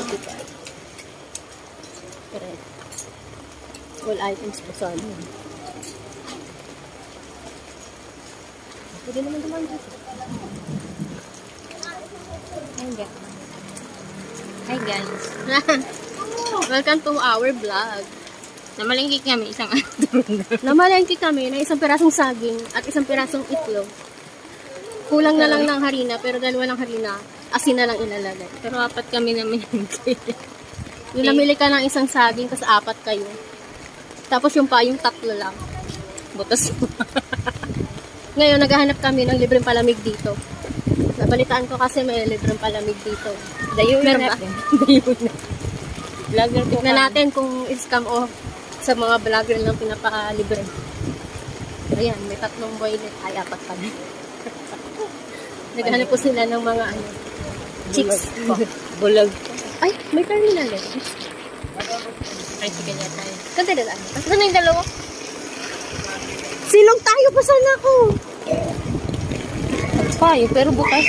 55. Correct. All items po sa ano. Pwede naman naman dito. Hi guys. Welcome to our vlog. Namalingkik kami isang atong. Namalengke kami na isang pirasong saging at isang pirasong itlog. Kulang na lang ng harina, pero dalawa ng harina, asin na lang ilalagay. Pero apat kami na malingkik. Yung namili ka ng isang saging, kasi apat kayo. Tapos yung pa, yung tatlo lang. Butas mo. Ngayon, naghahanap kami ng libreng palamig dito. Nabalitaan ko kasi may libreng palamig dito. Dayo Meron na ba? natin. Dayo na. Vlogger ko Tignan natin kung scam o sa mga vlogger lang pinapalibre. Ayan, may tatlong boylet. Ay, apat pa na. Naghahanap po sila ng mga ano, chicks. Bulag. Ay, may terminal din. Ay, sige niya tayo. Kanta na lang. Tapos na yung dalawa? Silong tayo pa sana ako. Payo, pero bukas.